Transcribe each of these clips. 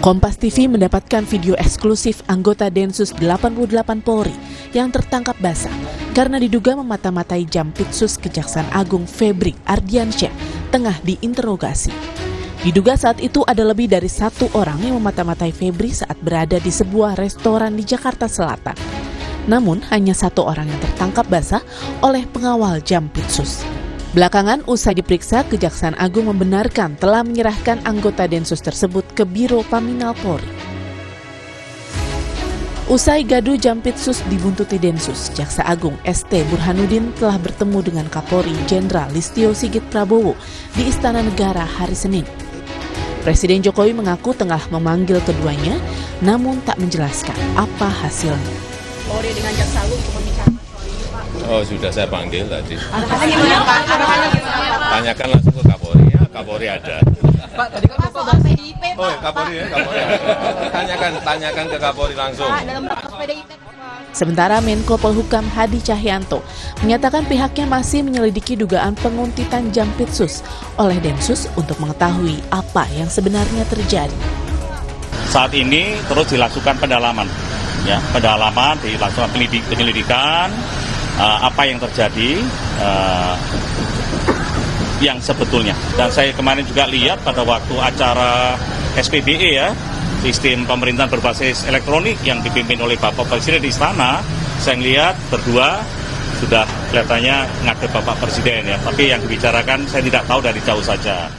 Kompas TV mendapatkan video eksklusif anggota Densus 88 Polri yang tertangkap basah karena diduga memata-matai Jampitsus Kejaksaan Agung Febri Ardiansyah tengah diinterogasi. Diduga saat itu ada lebih dari 1 orang yang memata-matai Febri saat berada di sebuah restoran di Jakarta Selatan. Namun hanya 1 orang yang tertangkap basah oleh pengawal Jampitsus. Belakangan, usai diperiksa, Kejaksaan Agung membenarkan telah menyerahkan anggota Densus tersebut ke Biro Paminal Polri. Usai gaduh Jampitsus dibuntuti Densus, Jaksa Agung ST Burhanuddin telah bertemu dengan Kapolri Jenderal Listio Sigit Prabowo di Istana Negara hari Senin. Presiden Jokowi mengaku tengah memanggil keduanya, namun tak menjelaskan apa hasilnya. Polri dengan Jaksa Agung untuk membicarakan. Oh, sudah saya panggil tadi. Arahannya gimana Pak? Tanyakan langsung ke Kapolri, ya Kapolri ada. Pak, tadi kan Bapak PDIP, Pak. Oh, ya, Kapolri ya, Kapolri ada. Tanyakan ke Kapolri langsung. Pak, dalam rapat PDIP. Sementara Menko Polhukam Hadi Cahyanto menyatakan pihaknya masih menyelidiki dugaan penguntitan Jampitsus oleh Densus untuk mengetahui apa yang sebenarnya terjadi. Saat ini terus dilakukan pendalaman, dilakukan penyelidikan. Apa yang terjadi yang sebetulnya. Dan saya kemarin juga lihat pada waktu acara SPBE ya, sistem pemerintahan berbasis elektronik yang dipimpin oleh Bapak Presiden di Istana, saya lihat berdua sudah kelihatannya ngadep Bapak Presiden ya, tapi yang dibicarakan saya tidak tahu, dari jauh saja.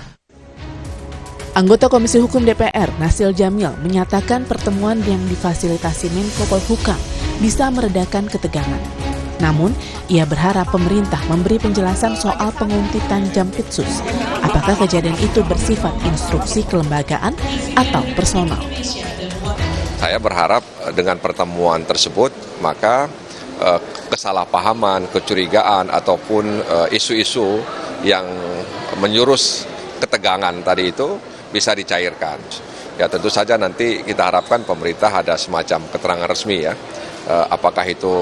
Anggota Komisi Hukum DPR, Nasil Jamil, menyatakan pertemuan yang difasilitasi Menko Polhukam bisa meredakan ketegangan. Namun, ia berharap pemerintah memberi penjelasan soal penguntitan Jampitsus. Apakah kejadian itu bersifat instruksi kelembagaan atau personal? Saya berharap dengan pertemuan tersebut, maka kesalahpahaman, kecurigaan, ataupun isu-isu yang menyurus ketegangan tadi itu bisa dicairkan. Ya tentu saja nanti kita harapkan pemerintah ada semacam keterangan resmi ya, apakah itu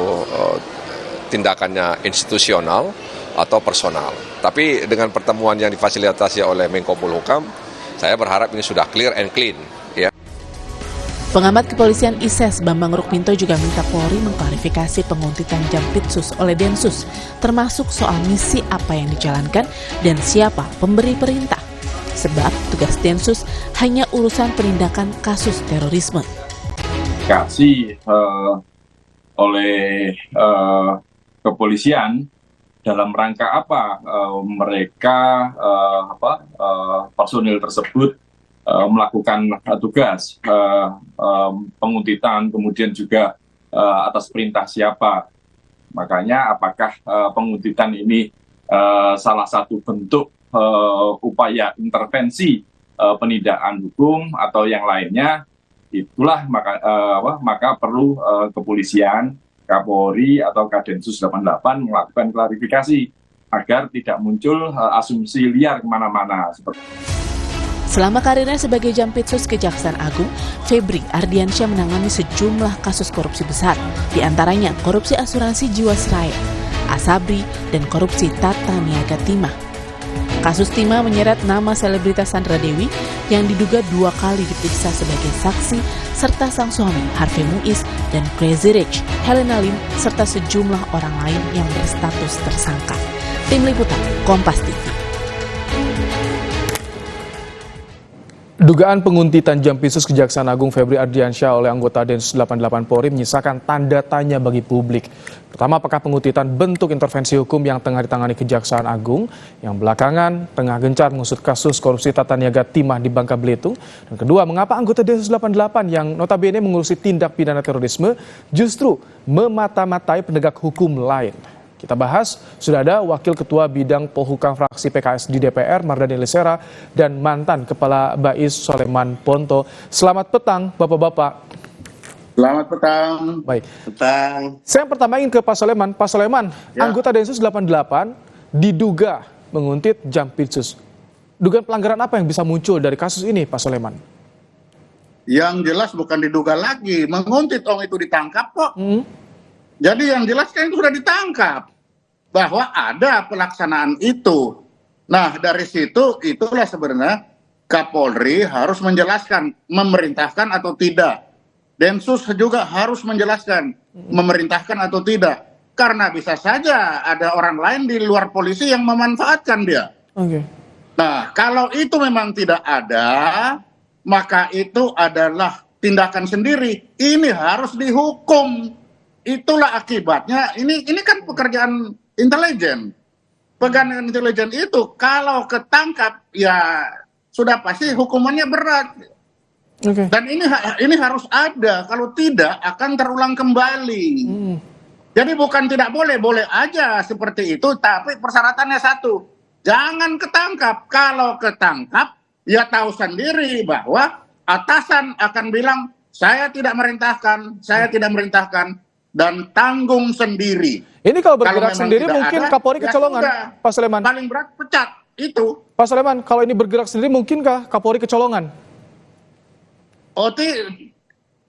tindakannya institusional atau personal. Tapi dengan pertemuan yang difasilitasi oleh Menko Polhukam, saya berharap ini sudah clear and clean. Ya. Pengamat kepolisian ISES Bambang Rukminto juga minta Polri mengklarifikasi penguntitan Jampitsus oleh Densus, termasuk soal misi apa yang dijalankan dan siapa pemberi perintah. Sebab tugas Densus hanya urusan penindakan kasus terorisme. Kasih oleh kepolisian dalam rangka apa mereka personil tersebut melakukan tugas penguntitan, kemudian juga atas perintah siapa. Makanya apakah penguntitan ini salah satu bentuk upaya intervensi penindakan hukum atau yang lainnya, itulah maka perlu kepolisian, Kapolri atau Kadensus 88 melakukan klarifikasi agar tidak muncul asumsi liar kemana-mana. Selama karirnya sebagai Jampitsus Kejaksaan Agung, Febri Ardiansyah menangani sejumlah kasus korupsi besar, diantaranya korupsi asuransi Jiwasraya, Asabri, dan korupsi Tata Niaga Timah. Kasus Timah menyeret nama selebritas Sandra Dewi yang diduga 2 kali diperiksa sebagai saksi, serta sang suami Harvey Muiz dan Crazy Rich, Helena Lim, serta sejumlah orang lain yang berstatus tersangka. Tim Liputan, Kompas TV. Dugaan penguntitan Jampitsus Kejaksaan Agung Febri Ardiansyah oleh anggota Densus 88 Polri menyisakan tanda tanya bagi publik. Pertama, apakah penguntitan bentuk intervensi hukum yang tengah ditangani Kejaksaan Agung yang belakangan tengah gencar mengusut kasus korupsi tata niaga timah di Bangka Belitung? Dan kedua, mengapa anggota Densus 88 yang notabene mengurusi tindak pidana terorisme justru memata-matai penegak hukum lain? Kita bahas, sudah ada Wakil Ketua Bidang Polhukam Fraksi PKS di DPR, Mardhani Alisera, dan mantan Kepala BAIS Soleman Ponto. Selamat petang, Bapak-Bapak. Selamat petang. Baik. Petang. Saya pertama ingin ke Pak Soleman. Pak Soleman, ya. Anggota Densus 88 diduga menguntit Jampitsus. Dugaan pelanggaran apa yang bisa muncul dari kasus ini, Pak Soleman? Yang jelas bukan diduga lagi, menguntit itu ditangkap kok. Jadi yang jelas kan itu sudah ditangkap. Bahwa ada pelaksanaan itu. Nah dari situ itulah sebenarnya Kapolri harus menjelaskan memerintahkan atau tidak. Densus juga harus menjelaskan memerintahkan atau tidak. Karena bisa saja ada orang lain di luar polisi yang memanfaatkan dia. Oke. Nah, kalau itu memang tidak ada, maka itu adalah tindakan sendiri. Ini harus dihukum. Itulah akibatnya. Ini kan pekerjaan intelijen. Pekerjaan intelijen itu kalau ketangkap ya sudah pasti hukumannya berat. Oke. Dan ini harus ada. Kalau tidak akan terulang kembali. Jadi bukan tidak boleh, boleh aja seperti itu, tapi persyaratannya satu, jangan ketangkap. Kalau ketangkap, ya tahu sendiri bahwa atasan akan bilang, saya tidak merintahkan, dan tanggung sendiri. Ini kalau bergerak memang sendiri tidak mungkin ada, Kapolri ya kecolongan, sudah. Pak Sulaiman. Paling berat pecat, itu. Pak Sulaiman, kalau ini bergerak sendiri mungkinkah Kapolri kecolongan?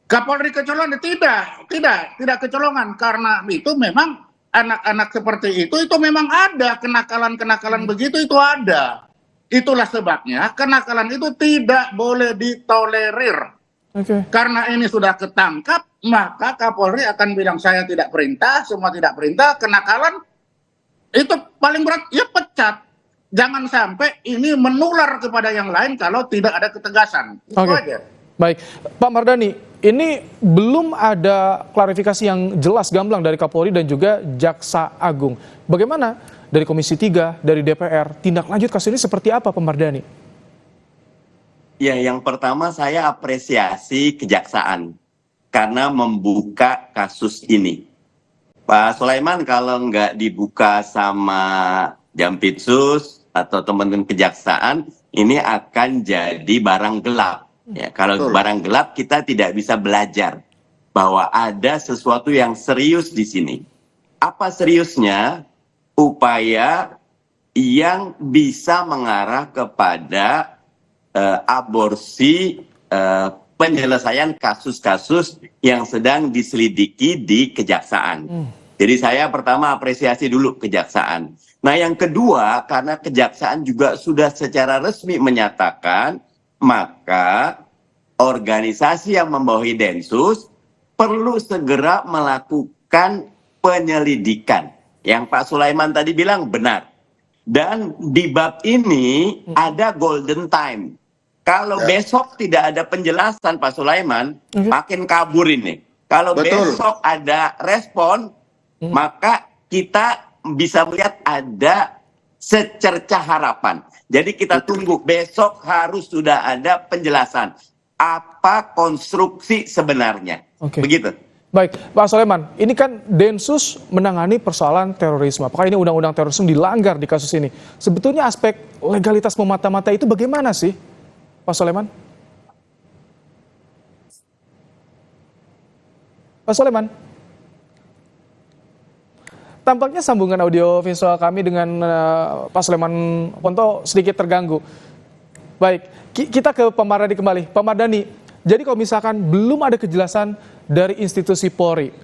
Kapolri kecolongan tidak kecolongan, karena itu memang anak-anak seperti itu memang ada kenakalan begitu, itu ada. Itulah sebabnya kenakalan itu tidak boleh ditolerir. Karena ini sudah ketangkap, maka Kapolri akan bilang saya tidak perintah, semua tidak perintah, kenakalan itu paling berat ya pecat. Jangan sampai ini menular kepada yang lain kalau tidak ada ketegasan. Itu aja. Baik, Pak Mardhani, ini belum ada klarifikasi yang jelas gamblang dari Kapolri dan juga Jaksa Agung. Bagaimana dari Komisi 3, dari DPR, tindak lanjut kasus ini seperti apa, Pak Mardhani? Ya, yang pertama saya apresiasi Kejaksaan karena membuka kasus ini. Pak Sulaiman, kalau nggak dibuka sama Jampitsus atau teman-teman Kejaksaan, ini akan jadi barang gelap. Ya, kalau barang gelap kita tidak bisa belajar bahwa ada sesuatu yang serius di sini. Apa seriusnya? Upaya yang bisa mengarah kepada aborsi penyelesaian kasus-kasus yang sedang diselidiki di Kejaksaan. Jadi saya pertama apresiasi dulu Kejaksaan. Nah yang kedua, karena Kejaksaan juga sudah secara resmi menyatakan, maka organisasi yang membawahi Densus perlu segera melakukan penyelidikan. Yang Pak Sulaiman tadi bilang benar. Dan di bab ini ada golden time. Kalau besok tidak ada penjelasan Pak Sulaiman, makin kabur ini. Kalau besok ada respon, maka kita bisa melihat ada secercah harapan. Jadi kita tunggu, besok harus sudah ada penjelasan. Apa konstruksi sebenarnya. Begitu. Baik, Pak Sulaiman, ini kan Densus menangani persoalan terorisme. Apakah ini undang-undang terorisme dilanggar di kasus ini? Sebetulnya aspek legalitas memata-mata itu bagaimana sih, Pak Sulaiman? Pak Sulaiman? Tampaknya sambungan audio visual kami dengan Pak Sulaiman Ponto sedikit terganggu. Baik, kita ke Pak Mardhani kembali. Pak Mardhani, jadi kalau misalkan belum ada kejelasan dari institusi Polri,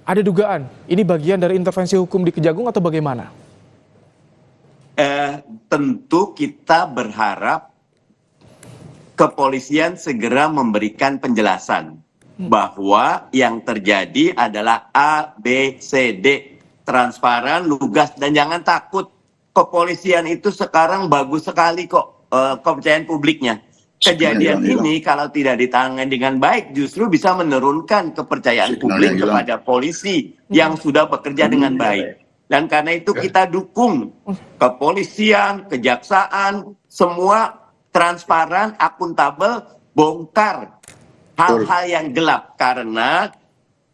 ada dugaan ini bagian dari intervensi hukum di Kejagung atau bagaimana? Tentu kita berharap kepolisian segera memberikan penjelasan bahwa yang terjadi adalah A, B, C, D. Transparan, lugas, dan jangan takut. Kepolisian itu sekarang bagus sekali kok kepercayaan publiknya. Kejadian ini kalau tidak ditangani dengan baik justru bisa menurunkan kepercayaan publik kepada polisi yang sudah bekerja dengan baik. Dan karena itu kita dukung kepolisian, kejaksaan, semua transparan, akuntabel, bongkar hal-hal yang gelap. Karena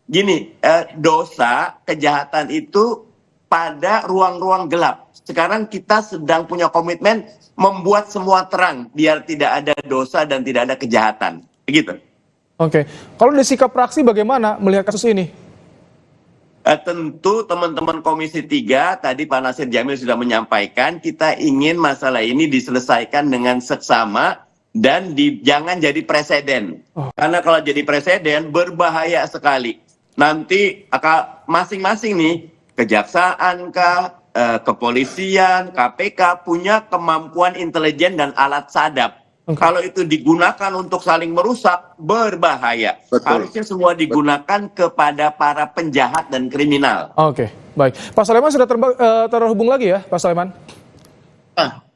gini, dosa, kejahatan itu pada ruang-ruang gelap. Sekarang kita sedang punya komitmen membuat semua terang, biar tidak ada dosa dan tidak ada kejahatan. Begitu. Oke, kalau dari sikap praksi bagaimana melihat kasus ini? Tentu teman-teman Komisi 3, tadi Pak Nasir Jamil sudah menyampaikan, kita ingin masalah ini diselesaikan dengan seksama dan jangan jadi presiden. Karena kalau jadi presiden berbahaya sekali. Nanti masing-masing nih, kejaksaan kepolisian, KPK punya kemampuan intelijen dan alat sadap Kalau itu digunakan untuk saling merusak, berbahaya. Betul. Harusnya semua digunakan kepada para penjahat dan kriminal. Oke, baik. Pak Soleman sudah terhubung lagi ya, Pak Soleman?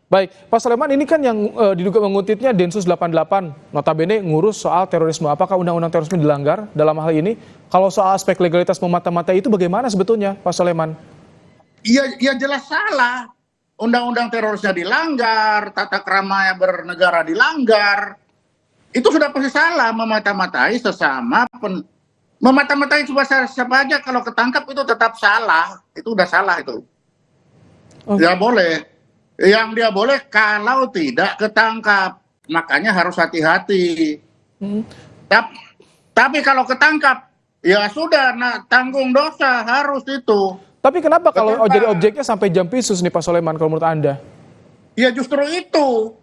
Baik, Pak Soleman, ini kan yang diduga mengutipnya Densus 88, notabene ngurus soal terorisme. Apakah undang-undang terorisme dilanggar dalam hal ini? Kalau soal aspek legalitas memata-matai itu bagaimana sebetulnya, Pak Soleman? Iya jelas salah. Undang-undang terorisnya dilanggar, tata krama bernegara dilanggar. Itu sudah pasti salah, memata-matai sesama memata-matai siapa aja kalau ketangkap itu tetap salah. Itu udah salah itu. Ya boleh. Yang dia boleh kalau tidak ketangkap. Makanya harus hati-hati. Tapi kalau ketangkap, ya sudah, tanggung dosa harus itu. Tapi kenapa kalau jadi objeknya sampai Jampitsus nih Pak Soleman kalau menurut Anda? Ya justru itu.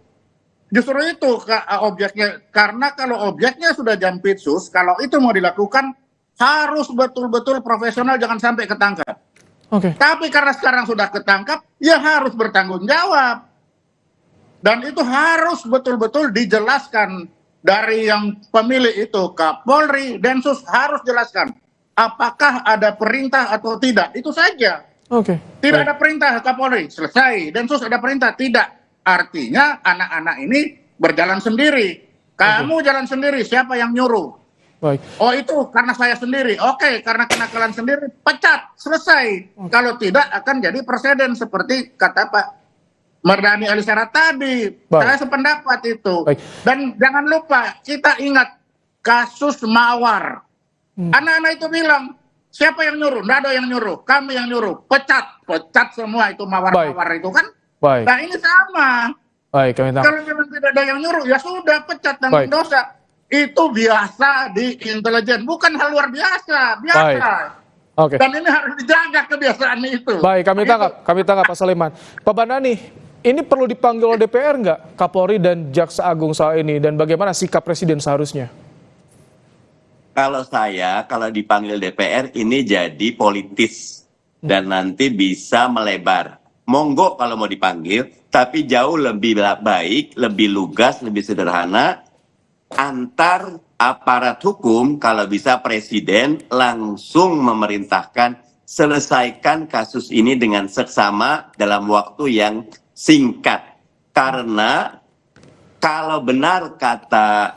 Justru itu objeknya. Karena kalau objeknya sudah Jampitsus, kalau itu mau dilakukan, harus betul-betul profesional, jangan sampai ketangkap. Oke. Tapi karena sekarang sudah ketangkap, ya harus bertanggung jawab. Dan itu harus betul-betul dijelaskan dari yang pemilik itu, Kapolri, Densus harus jelaskan. Apakah ada perintah atau tidak, itu saja. Oke. Tidak ada perintah Kapolri, selesai. Densus ada perintah, tidak. Artinya anak-anak ini berjalan sendiri. Kamu jalan sendiri, siapa yang nyuruh? Baik. Oh itu karena saya sendiri. Oke, karena kenakalan sendiri, pecat, selesai. Kalau tidak akan jadi presiden seperti kata Pak Mardhani Alisera tadi. Baik. Saya sependapat itu. Baik. Dan jangan lupa, kita ingat kasus Mawar. Anak-anak itu bilang, siapa yang nyuruh? Nggak ada yang nyuruh, kami yang nyuruh. Pecat semua itu Mawar-Mawar itu kan. Baik. Nah ini sama. Baik, kami tahu. Kalau memang tidak ada yang nyuruh, ya sudah pecat dan Baik. dosa. Itu biasa di intelijen, bukan hal luar biasa, biasa. Baik. Oke. Dan ini harus dijaga kebiasaan itu. Baik, kami tangkap Pak Soleman. Pak Bandani, ini perlu dipanggil oleh DPR nggak Kapolri dan Jaksa Agung soal ini, dan bagaimana sikap Presiden seharusnya? Kalau dipanggil DPR ini jadi politis dan nanti bisa melebar. Monggo kalau mau dipanggil, tapi jauh lebih baik, lebih lugas, lebih sederhana. Antar aparat hukum, kalau bisa Presiden langsung memerintahkan selesaikan kasus ini dengan seksama dalam waktu yang singkat. Karena kalau benar kata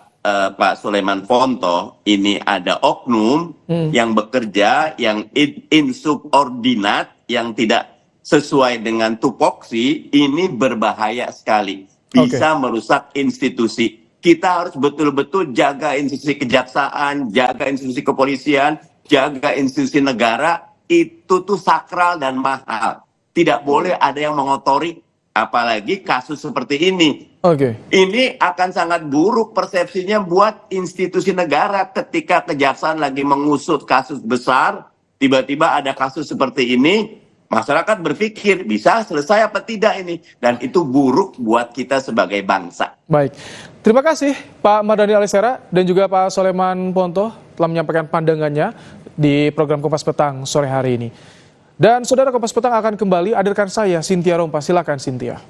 Pak Sulaiman Ponto, ini ada oknum yang bekerja, yang insubordinat, yang tidak sesuai dengan tupoksi, ini berbahaya sekali. Bisa merusak institusi. Kita harus betul-betul jaga institusi kejaksaan, jaga institusi kepolisian, jaga institusi negara. Itu tuh sakral dan mahal. Tidak boleh ada yang mengotori, apalagi kasus seperti ini. Ini akan sangat buruk persepsinya buat institusi negara ketika kejaksaan lagi mengusut kasus besar, tiba-tiba ada kasus seperti ini, masyarakat berpikir bisa selesai apa tidak ini, dan itu buruk buat kita sebagai bangsa. Baik, terima kasih Pak Mardhani Alisera dan juga Pak Soleman Ponto telah menyampaikan pandangannya di program Kompas Petang sore hari ini. Dan saudara, Kompas Petang akan kembali, hadirkan saya Cynthia Rompa, silakan Cynthia.